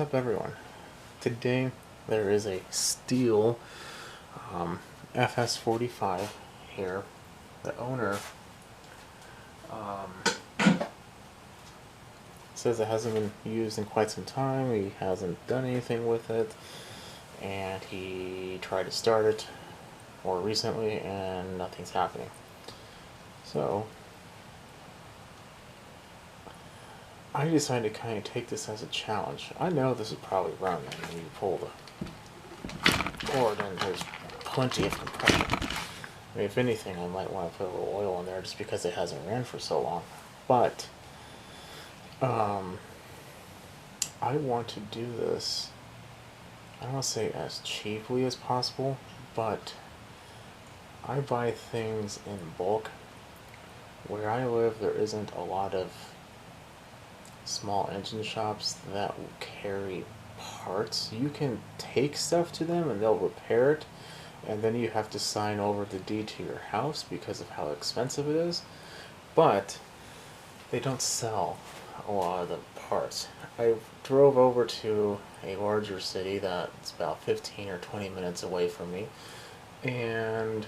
up, everyone? Today there is a Stihl FS45 here. The owner says it hasn't been used in quite some time. He hasn't done anything with it, and he tried to start it more recently and nothing's happening. So I decided to kind of take this as a challenge. I know this is probably running when you pull the cord, and there's plenty of compression. I mean, if anything, I might want to put a little oil in there just because it hasn't ran for so long. But I want to do this, I don't want to say as cheaply as possible, but I buy things in bulk. Where I live, there isn't a lot of small engine shops that will carry parts. You can take stuff to them and they'll repair it, and then you have to sign over the deed to your house because of how expensive it is, but they don't sell a lot of the parts. I drove over to a larger city that's about 15 or 20 minutes away from me and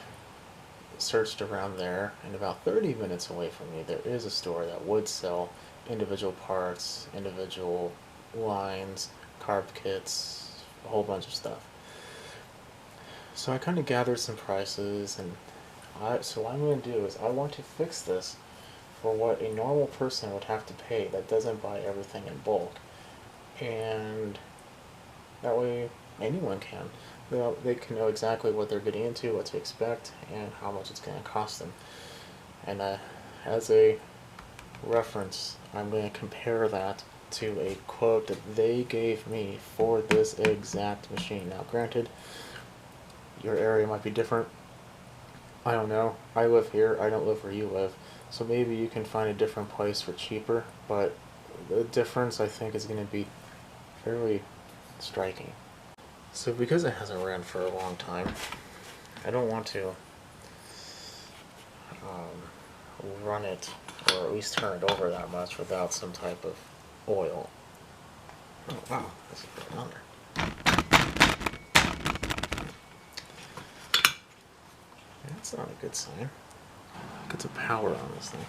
searched around there, and about 30 minutes away from me there is a store that would sell individual parts, individual lines, carb kits, a whole bunch of stuff. So I kind of gathered some prices, and so what I'm going to do is I want to fix this for what a normal person would have to pay that doesn't buy everything in bulk, and that way anyone can. They can know exactly what they're getting into, what to expect, and how much it's going to cost them. And as a reference, I'm going to compare that to a quote that they gave me for this exact machine. Now granted, your area might be different. I don't know. I live here. I don't live where you live. So maybe you can find a different place for cheaper, but the difference I think is going to be fairly striking. So because it hasn't ran for a long time, I don't want to run it, or at least turn it over that much without some type of oil. Oh wow, this is going on there. That's not a good sign. Get some power on this thing.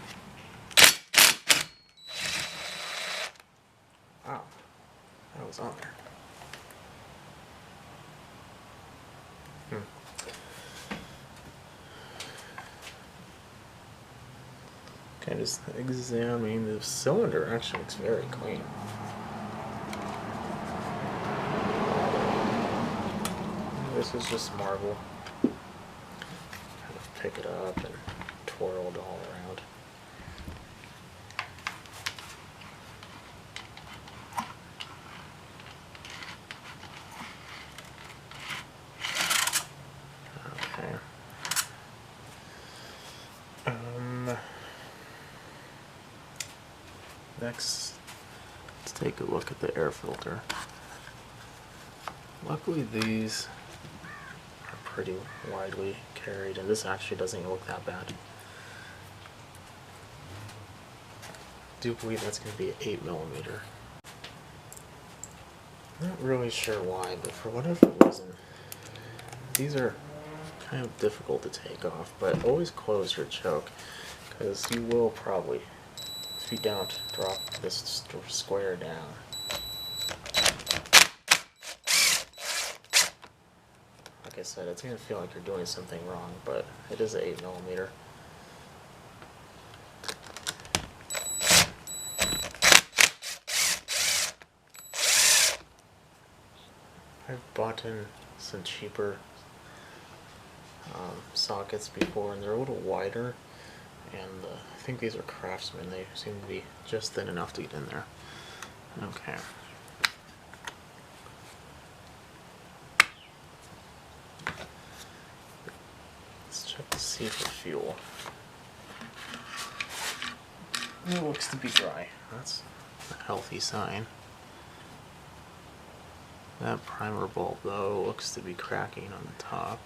Wow, that was on there. Okay, just examining the cylinder. Actually looks very clean. This is just marble. Kind of pick it up and twirl it all around. Okay. Next, let's take a look at the air filter. Luckily these are pretty widely carried, and this actually doesn't look that bad. I do believe that's going to be an 8mm. Not really sure why, but for whatever reason, these are kind of difficult to take off, but always close your choke, because you will probably, if you don't, drop this square down. Like I said, it's going to feel like you're doing something wrong, but it is an 8mm. I've bought in some cheaper sockets before, and they're a little wider, and I think these are Craftsman. They seem to be just thin enough to get in there. Okay. Let's check to see for fuel. It looks to be dry. That's a healthy sign. That primer bulb, though, looks to be cracking on the top.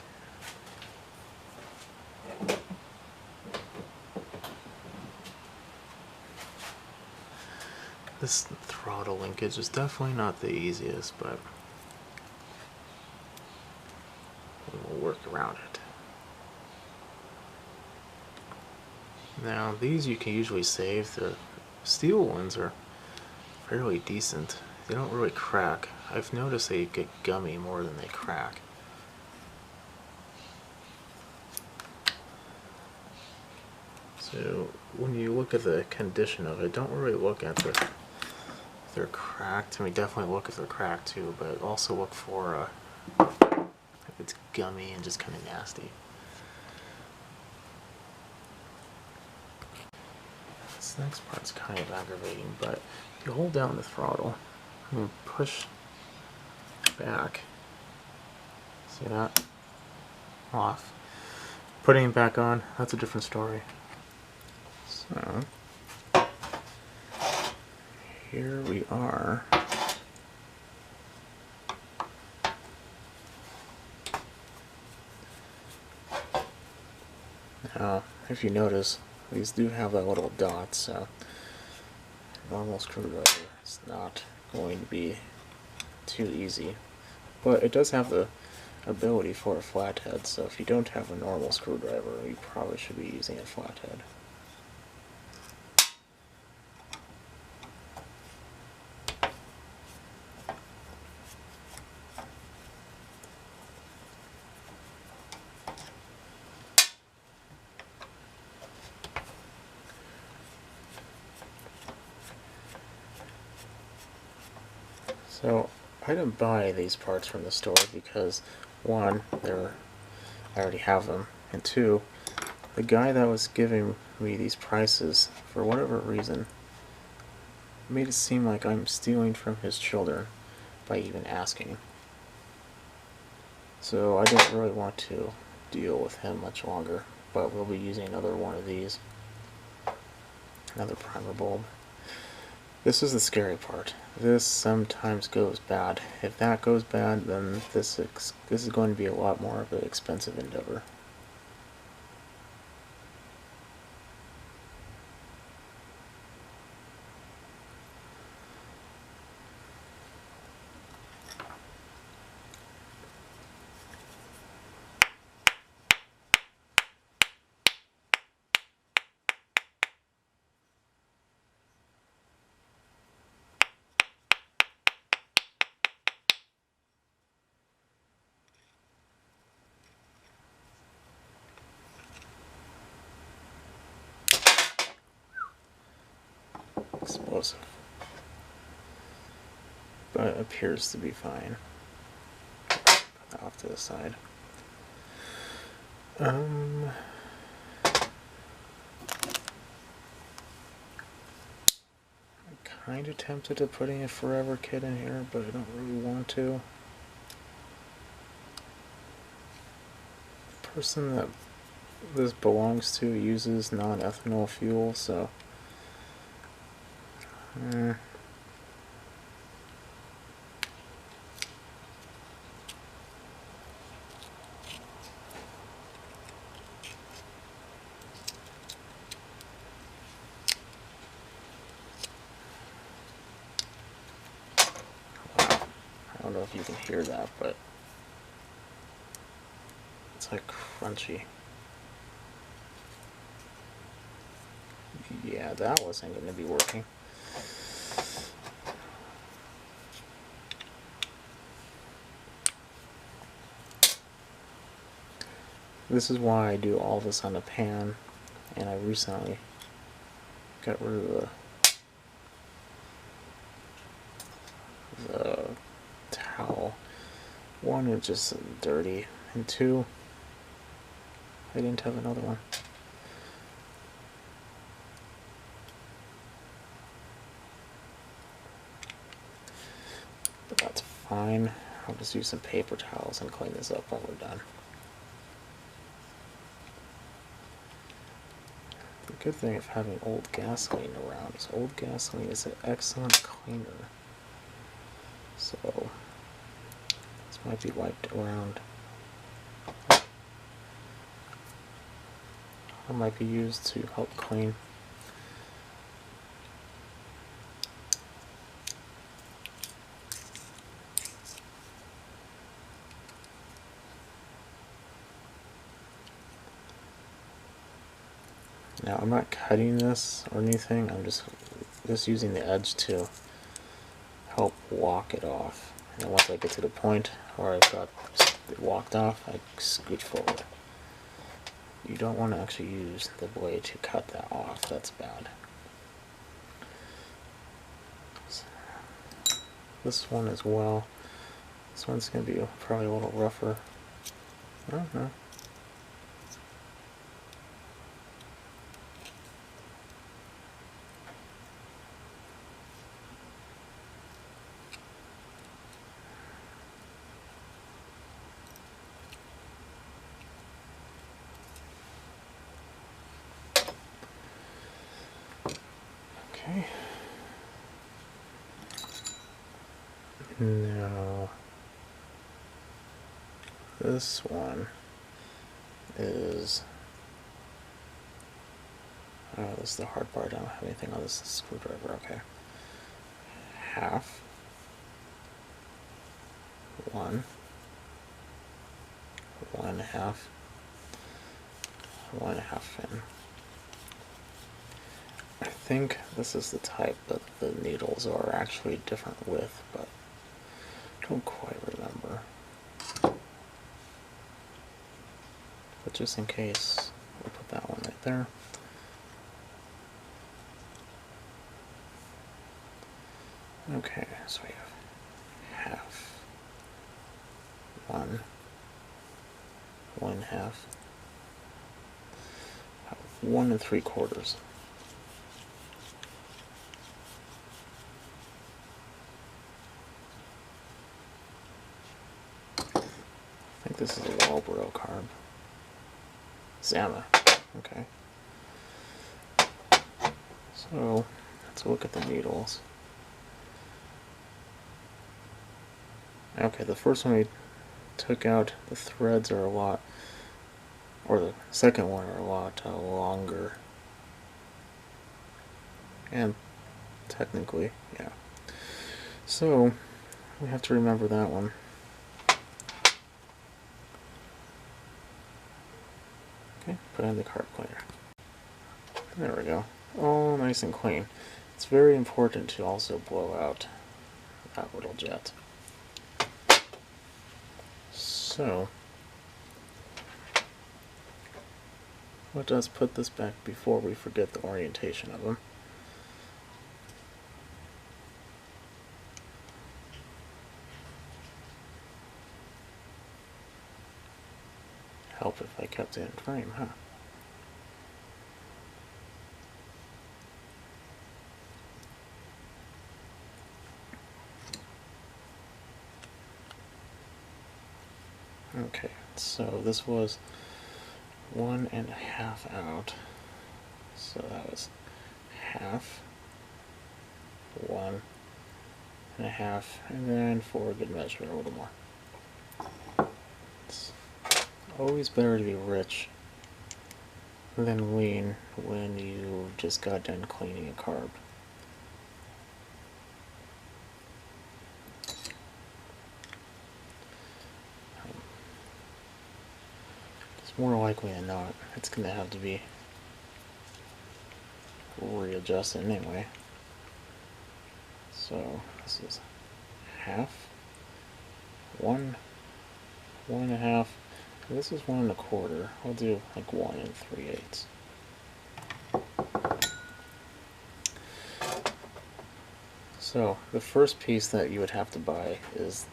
This throttle linkage is definitely not the easiest, but we'll work around it. Now these you can usually save. The Stihl ones are fairly decent. They don't really crack. I've noticed they get gummy more than they crack. So when you look at the condition of it, don't really look at if they're cracked. I mean, definitely look if they're cracked too, but also look for if it's gummy and just kind of nasty. This next part's kind of aggravating, but if you hold down the throttle and push back, see that? Off. Putting it back on, that's a different story. So, here we are. Now, if you notice, these do have that little dot, so normal screwdriver is not going to be too easy. But it does have the ability for a flathead, so if you don't have a normal screwdriver, you probably should be using a flathead. So I didn't buy these parts from the store because, one, I already have them, and two, the guy that was giving me these prices, for whatever reason, made it seem like I'm stealing from his children by even asking. So I didn't really want to deal with him much longer, but we'll be using another one of these, another primer bulb. This is the scary part. This sometimes goes bad. If that goes bad, then this is going to be a lot more of an expensive endeavor. Explosive, but appears to be fine. Put that off to the side. I'm kind of tempted to putting a Forever Kit in here, but I don't really want to. The person that this belongs to uses non-ethanol fuel, so I don't know if you can hear that, but it's like crunchy. Yeah, that wasn't going to be working. This is why I do all this on a pan, and I recently got rid of the towel. One, it's just dirty, and two, I didn't have another one. But that's fine. I'll just use some paper towels and clean this up when we're done. The good thing of having old gasoline around is old gasoline is an excellent cleaner. So this might be wiped around. Or might be used to help clean. Now I'm not cutting this or anything, I'm just using the edge to help walk it off. And then once I get to the point where I've got it walked off, I scooch forward. You don't want to actually use the blade to cut that off, that's bad. So, this one as well. This one's going to be probably a little rougher. I don't know. Okay. Now, this one is, this is the hard part. I don't have anything on this screwdriver. Okay. Half, one, 1.5, 1.5 fin. I think this is the type that the needles are actually different width, but I don't quite remember. But just in case, we'll put that one right there. Okay, so we have half, 1, 1.5, 1 3/4. I think this is a Marlboro carb. Zama. Okay. So let's look at the needles. Okay, the first one we took out, the threads are a lot, or the second one are a lot longer. And technically, yeah. So we have to remember that one. Okay, put in the carb cleaner. There we go. All nice and clean. It's very important to also blow out that little jet. So, let us put this back before we forget the orientation of them. Help if I kept it in frame, huh? Okay, so this was 1.5 out. So that was half, 1.5, and then for a good measure, a little more. It's always better to be rich than lean when you just got done cleaning a carb. It's more likely than not, it's going to have to be readjusted anyway. So this is half, 1, 1.5, and this is 1 1/4. I'll do like 1 3/8. So the first piece that you would have to buy is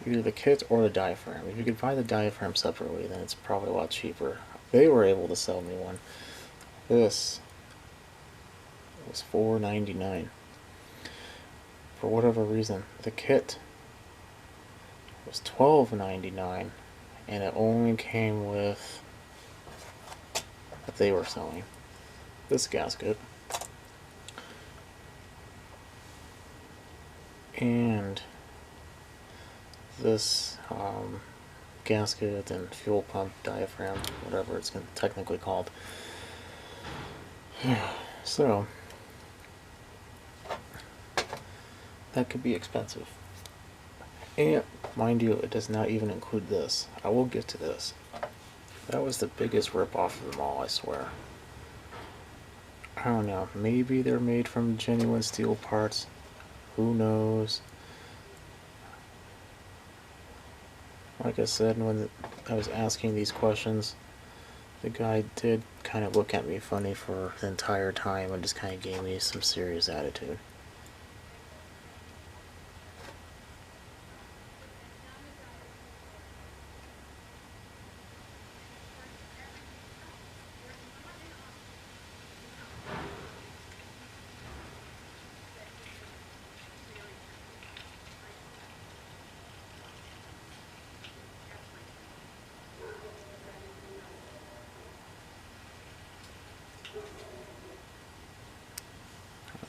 either the kit or the diaphragm. If you could buy the diaphragm separately, then it's probably a lot cheaper. They were able to sell me one. This was $4.99. For whatever reason, the kit was $12.99, and it only came with, that they were selling, this gasket and this gasket and fuel pump diaphragm, whatever it's technically called. So that could be expensive. And mind you, it does not even include this. I will get to this. That was the biggest rip-off of them all, I swear. I don't know, maybe they're made from genuine steel parts. Who knows? Like I said, when I was asking these questions, the guy did kind of look at me funny for the entire time and just kind of gave me some serious attitude.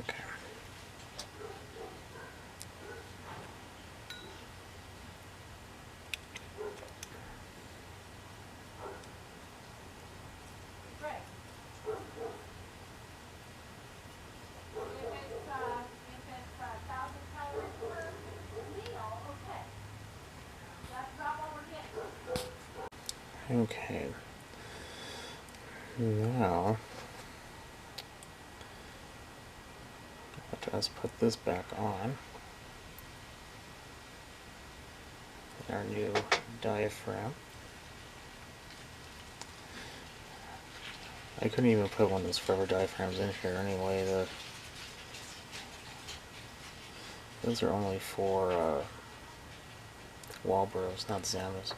Okay. Okay. Now, let's put this back on. Our new diaphragm. I couldn't even put one of those forever diaphragms in here anyway. Those are only for Walbros, not Zamas.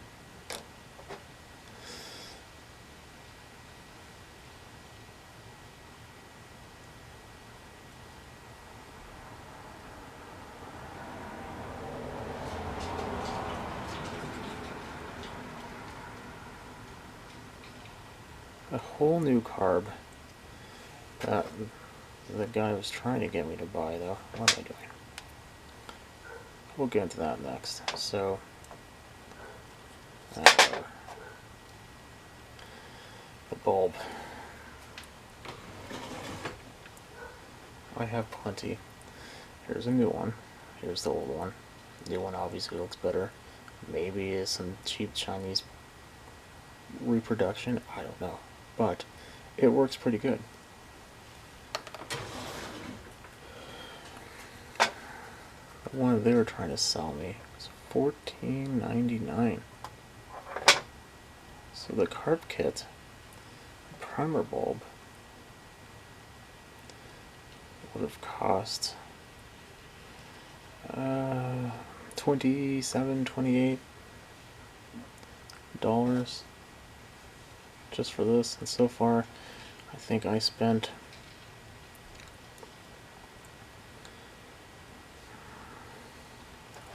A whole new carb that the guy was trying to get me to buy, though. What am I doing? We'll get into that next. So, the bulb. I have plenty. Here's a new one. Here's the old one. The new one obviously looks better. Maybe it's some cheap Chinese reproduction. I don't know. But it works pretty good. The one they were trying to sell me was $14.99. So the Carb Kit primer bulb would have cost $27, $28 just for this, and so far I think I spent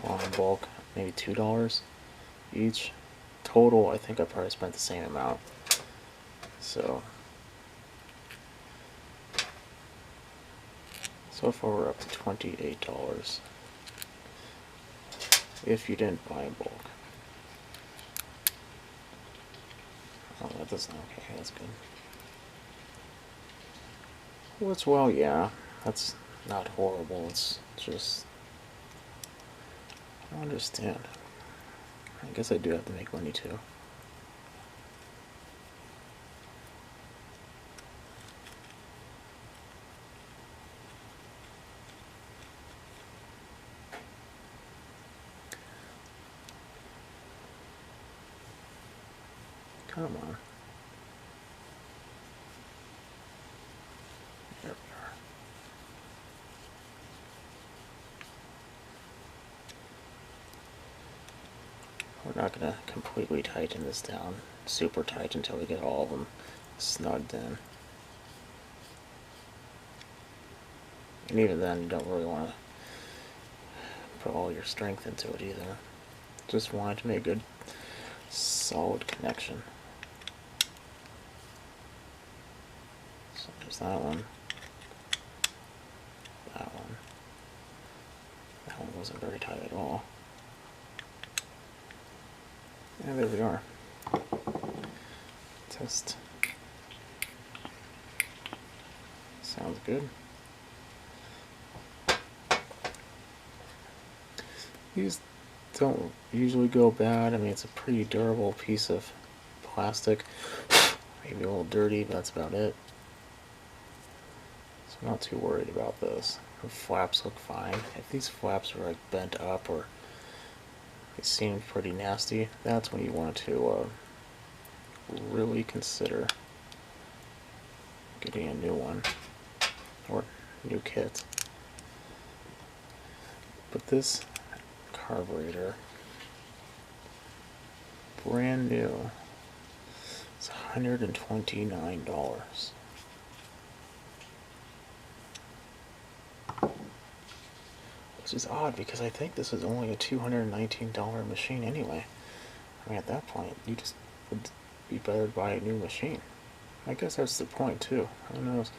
in bulk maybe $2 each. Total, I think I probably spent the same amount. So far we're up to $28 if you didn't buy in bulk. Oh, that doesn't, okay, that's good. Well, yeah, that's not horrible, it's just, I don't understand. I guess I do have to make money too. Come on. There we are. We're not going to completely tighten this down super tight until we get all of them snugged in. And even then, you don't really want to put all your strength into it either. Just want it to make a good, solid connection. So there's that one. That one. That one wasn't very tight at all. And there we are. Test. Sounds good. These don't usually go bad. I mean, it's a pretty durable piece of plastic. Maybe a little dirty, but that's about it. I'm not too worried about this. The flaps look fine. If these flaps are like bent up or they seem pretty nasty, that's when you want to really consider getting a new one or new kit. But this carburetor, brand new, it's $129. Which is odd because I think this is only a $219 machine anyway. I mean, at that point, you just would be better to buy a new machine. I guess that's the point too. Who knows?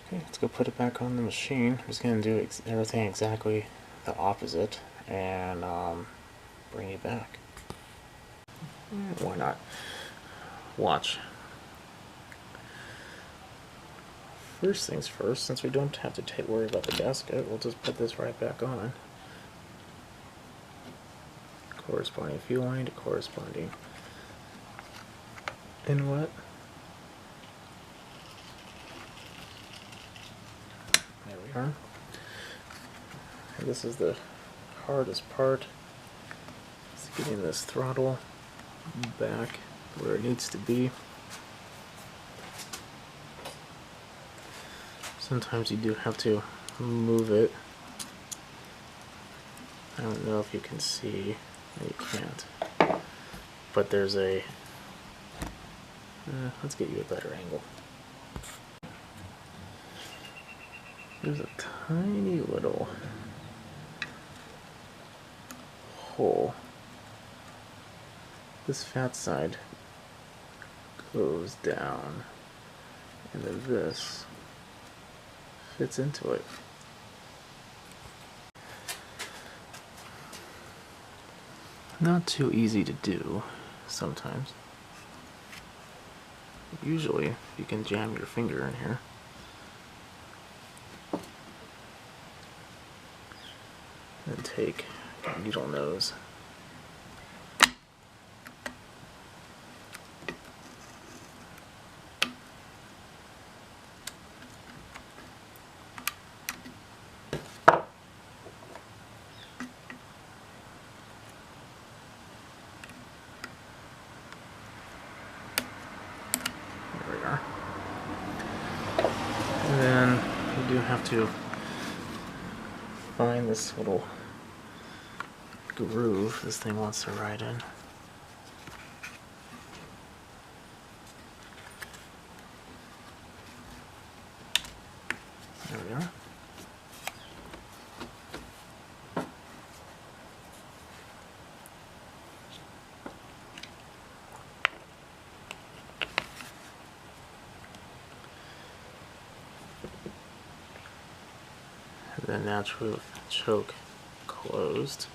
Okay, let's go put it back on the machine. I'm just gonna do everything exactly the opposite and bring it back. Why not? Watch. First things first, since we don't have to worry about the gasket, we'll just put this right back on. Corresponding fuel line to corresponding inlet. There we are. And this is the hardest part. It's getting this throttle back where it needs to be. Sometimes you do have to move it. I don't know if you can see. No, you can't. But there's a... let's get you a better angle. There's a tiny little hole. This fat side goes down, and then this fits into it. Not too easy to do sometimes. Usually you can jam your finger in here. And take a needle nose. And then you do have to find this little groove this thing wants to ride in. There we are. The natural choke closed.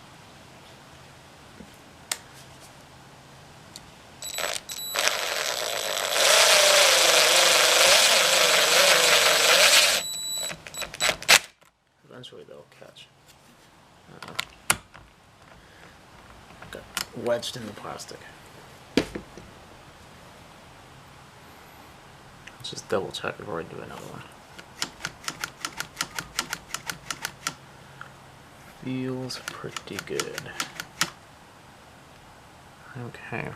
Eventually they'll catch. Got wedged in the plastic. Let's just double check before I do another one. Feels pretty good. Okay.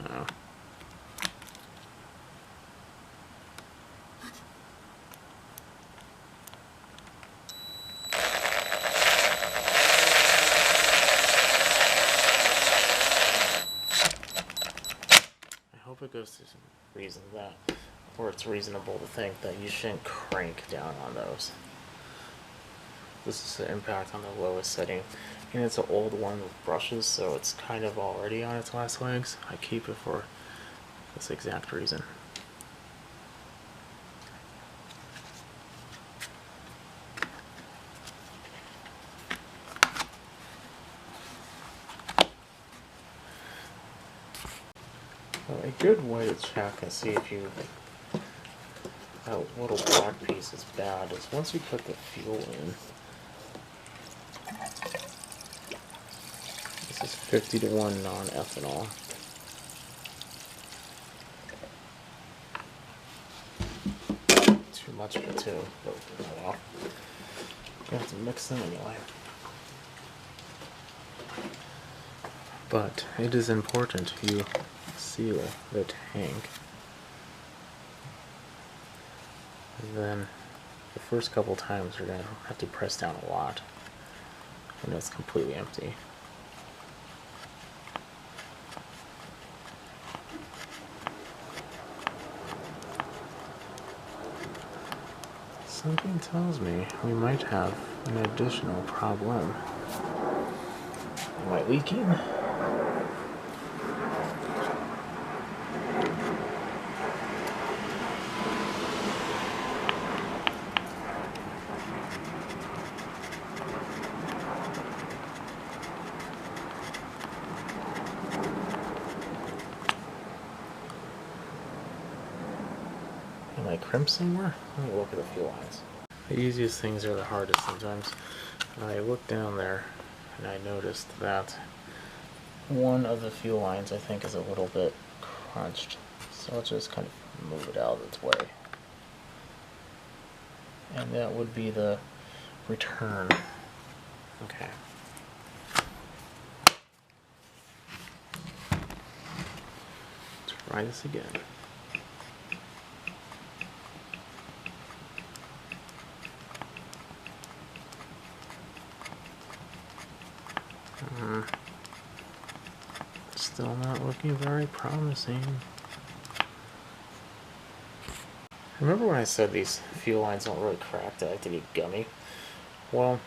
Oh. It goes to some reason that, or it's reasonable to think that you shouldn't crank down on those. This is the impact on the lowest setting, and it's an old one with brushes, so it's kind of already on its last legs. I keep it for this exact reason. A good way to check and see if you that little black piece is bad is once you put the fuel in, this is 50-to-1 non-ethanol. Too much of it too, but oh well. You have to mix them anyway. But it is important you seal the tank. And then the first couple times you're going to have to press down a lot when it's completely empty. Something tells me we might have an additional problem. Am I leaking? Am I crimped somewhere? Let me look at the fuel lines. The easiest things are the hardest sometimes. I looked down there and I noticed that one of the fuel lines I think is a little bit crunched. So I'll just kind of move it out of its way. And that would be the return. Okay. Let's try this again. Still not looking very promising. Remember when I said these fuel lines don't really crack, they like to be gummy? Well,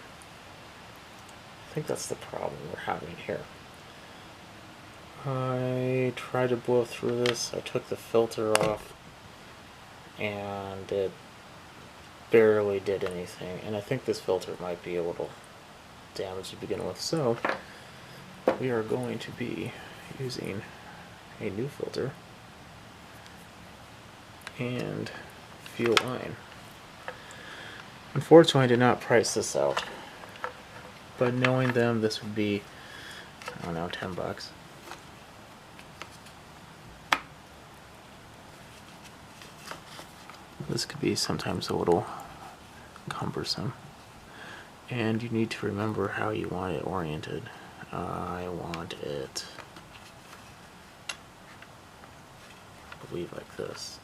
I think that's the problem we're having here. I tried to blow through this, I took the filter off, and it barely did anything. And I think this filter might be a little damaged to begin with, so we are going to be using a new filter and fuel line. Unfortunately, I did not price this out, but knowing them, this would be, I don't know, $10. This could be sometimes a little cumbersome, and you need to remember how you want it oriented. I want it, I believe, like this.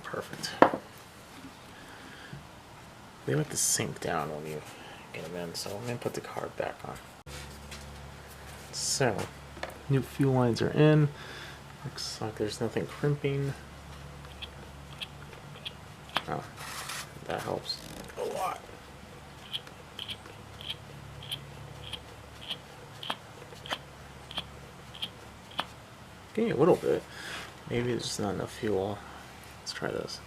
Perfect. They like to sink down when you get them in, so I'm going to put the carb back on. So, new fuel lines are in. Looks like there's nothing crimping. Oh, that helps a lot. Getting a little bit. Maybe there's just not enough fuel. Let's try this.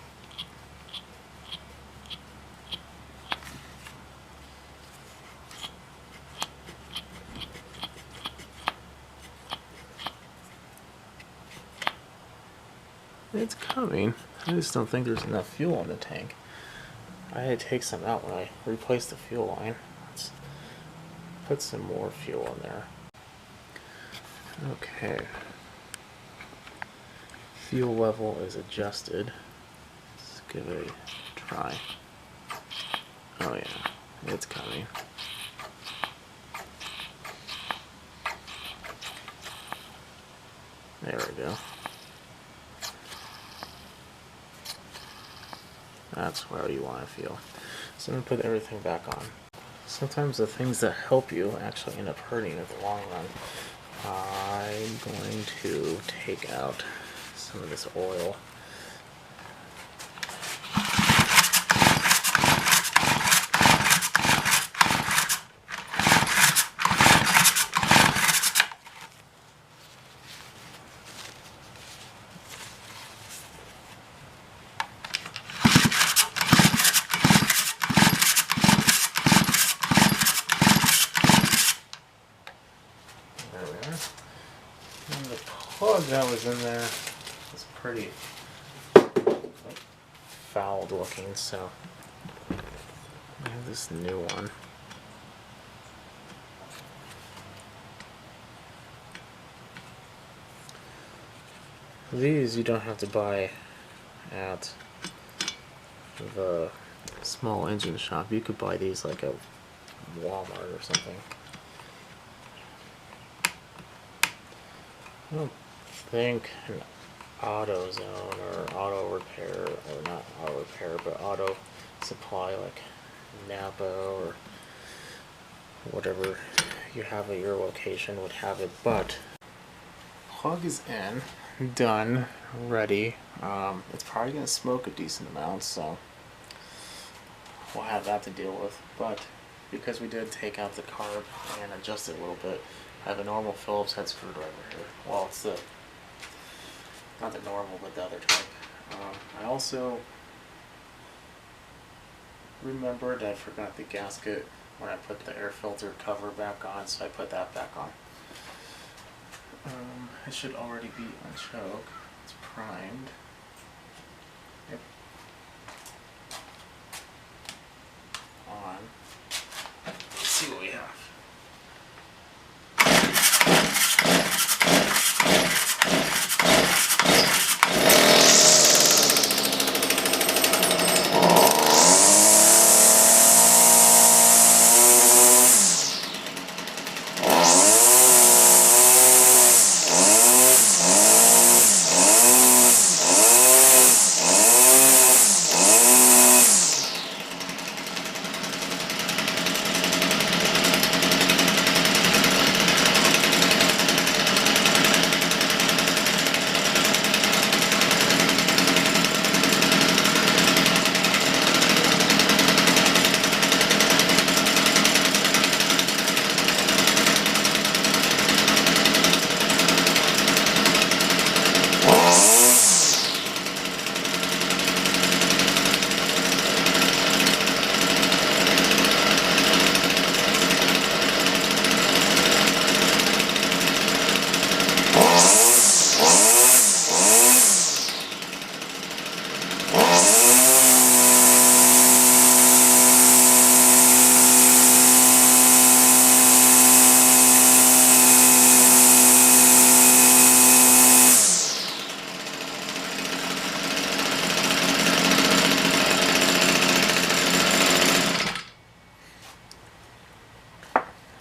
It's coming. I just don't think there's enough fuel in the tank. I had to take some out when I replaced the fuel line. Let's put some more fuel in there. Okay. Fuel level is adjusted. Let's give it a try. Oh yeah, it's coming. There we go. That's where you want to feel. So I'm going to put everything back on. Sometimes the things that help you actually end up hurting you in the long run. I'm going to take out some of this oil. Plug that was in there is pretty fouled looking, so I have this new one. These you don't have to buy at the small engine shop. You could buy these like at Walmart or something. I don't think an AutoZone or auto repair, or not auto repair, but auto supply like Napa or whatever you have at your location would have it. But plug is in, done, ready. It's probably going to smoke a decent amount, so we'll have that to deal with. But because we did take out the carb and adjust it a little bit, I have a normal Phillips head screwdriver here. Well, it's the, not the normal, but the other type. I also remembered I forgot the gasket when I put the air filter cover back on, so I put that back on. It should already be on choke. It's primed. Yep. On. Let's see what we have.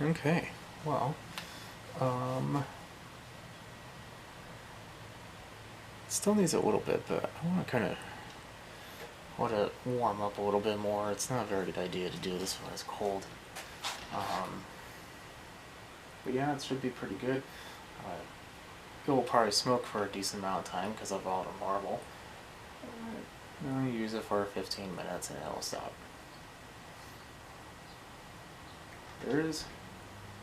Okay, well, it still needs a little bit, but I want to warm up a little bit more. It's not a very good idea to do this when it's cold. But yeah, it should be pretty good. It will probably smoke for a decent amount of time because of all the marble. I'll use it for 15 minutes and it'll stop. There is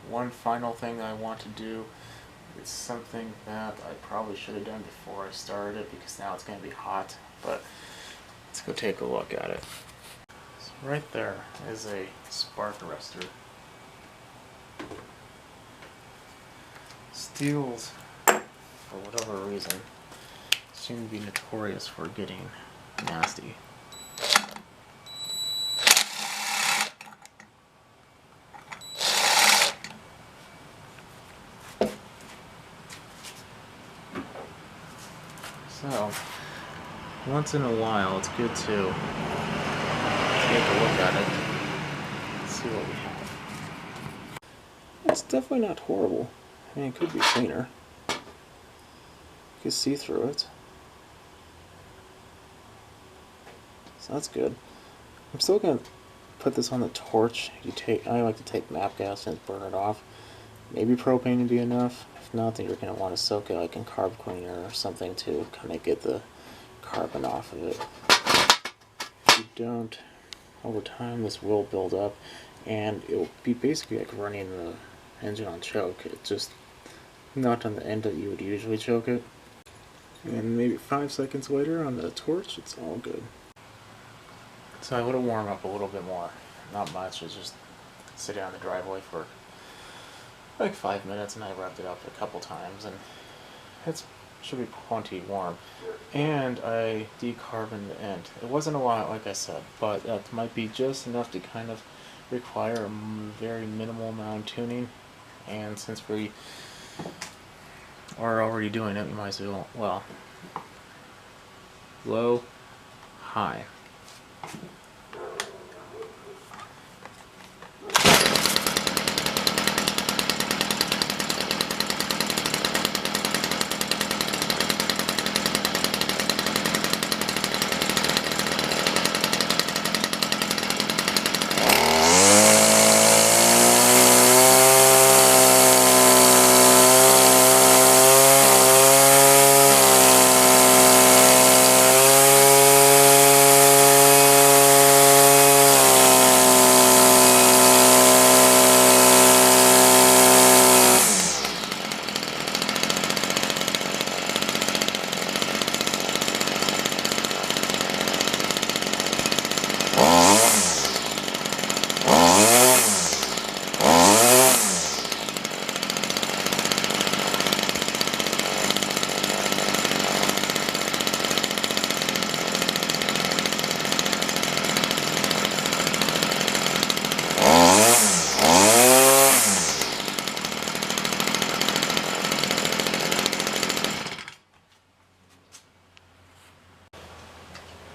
one final thing I want to do. It's something that I probably should have done before I started it because now it's going to be hot, but let's go take a look at it. So right there is a spark arrestor. Stihls, for whatever reason, seem to be notorious for getting nasty. So, once in a while, it's good to take a look at it and see what we have. It's definitely not horrible. I mean, it could be cleaner. can see through it. So that's good. I'm still going to put this on the torch. I like to take MAP gas and burn it off. Maybe propane would be enough. If not, then you're going to want to soak it like in carb cleaner or something to kind of get the carbon off of it. If you don't, over time this will build up and it will be basically like running the engine on choke. It's just not on the end that you would usually choke it. And maybe 5 seconds later on the torch, it's all good. So I let it warm up a little bit more. Not much, it's just sit down in the driveway for like 5 minutes and I revved it up a couple times and it should be plenty warm. And I decarboned the end. It wasn't a lot, like I said, but that might be just enough to kind of require a very minimal amount of tuning. And since we are already doing it, we might as well, low, high.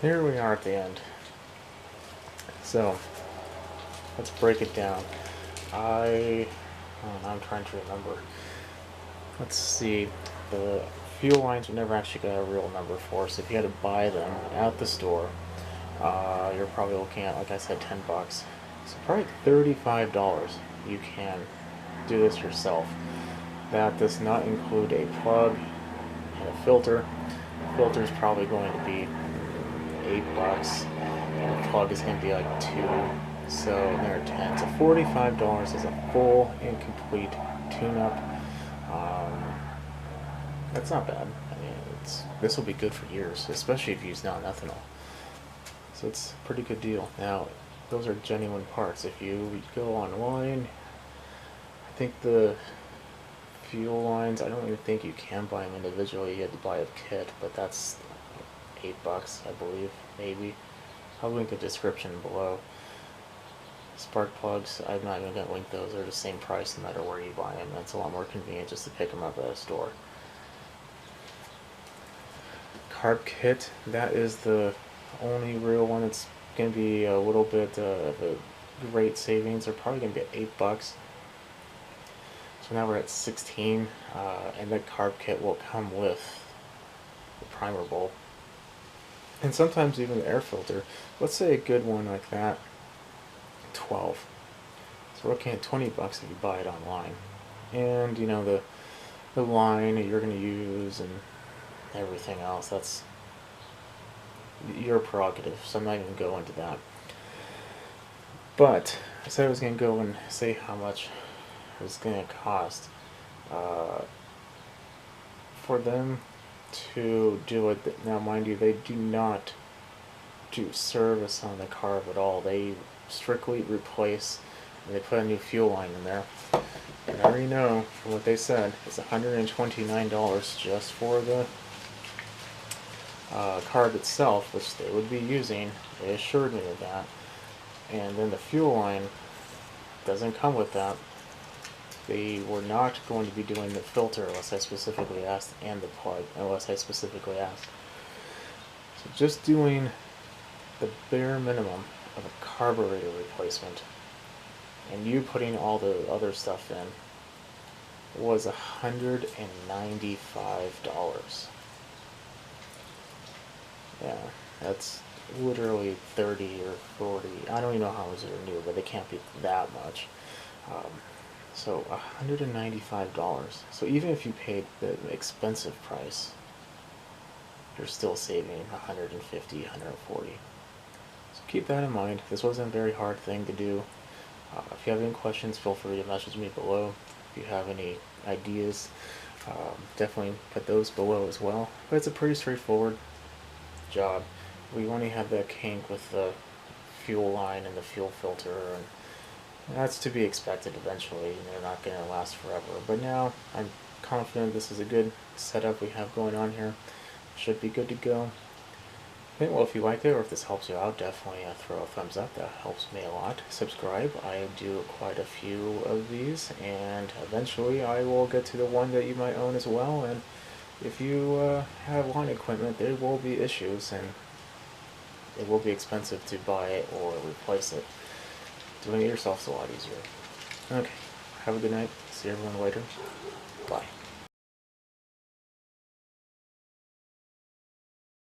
Here we are at the end. So let's break it down. I'm trying to remember. Let's see. The fuel lines we never actually got a real number for, so if you had to buy them at the store, you're probably looking at, like I said, $10. So probably $35. You can do this yourself. That does not include a plug and a filter. The filter is probably going to be $8, and the plug is going to be like $2, so there are 10. So $45 is a full and complete tune-up. That's not bad. I mean, this will be good for years, especially if you use non-ethanol. So it's a pretty good deal. Now, those are genuine parts. If you go online, I think the fuel lines, I don't even think you can buy them individually. You have to buy a kit, but that's $8, I believe, maybe. I'll link a description below. Spark plugs, I'm not even going to link those. They're the same price no matter where you buy them. That's a lot more convenient just to pick them up at a store. Carb Kit, that is the only real one. It's going to be a little bit of a great savings. They're probably going to be at $8. So now we're at 16, and the Carb Kit will come with the primer bowl. And sometimes even the air filter. Let's say a good one like that, 12. So we're looking at $20 if you buy it online. And you know, the line that you're going to use and everything else, that's your prerogative, so I'm not even going to go into that. But I said I was going to go and say how much it was going to cost for them to do it. Now mind you, they do not do service on the carb at all. They strictly replace, and they put a new fuel line in there. And I already know from what they said, it's $129 just for the carb itself, which they would be using. They assured me of that. And then the fuel line doesn't come with that. They were not going to be doing the filter unless I specifically asked, and the plug unless I specifically asked. So just doing the bare minimum of a carburetor replacement and you putting all the other stuff in was $195. Yeah, that's literally 30 or 40. I don't even know how much they're new, but they can't be that much. Um, so $195. So even if you paid the expensive price, you're still saving 150, 140. So keep that in mind. This wasn't a very hard thing to do. If you have any questions, feel free to message me below. If you have any ideas, definitely put those below as well. But it's a pretty straightforward job. We only have that kink with the fuel line and the fuel filter, and that's to be expected eventually. They're not going to last forever. But now I'm confident this is a good setup we have going on here. Should be good to go. Okay, well, if you liked it or if this helps you out, definitely throw a thumbs up. That helps me a lot. Subscribe. I do quite a few of these, and eventually I will get to the one that you might own as well. And if you have lawn equipment, there will be issues, and it will be expensive to buy it or replace it. Doing it yourself is a lot easier. Okay, have a good night. See everyone later. Bye.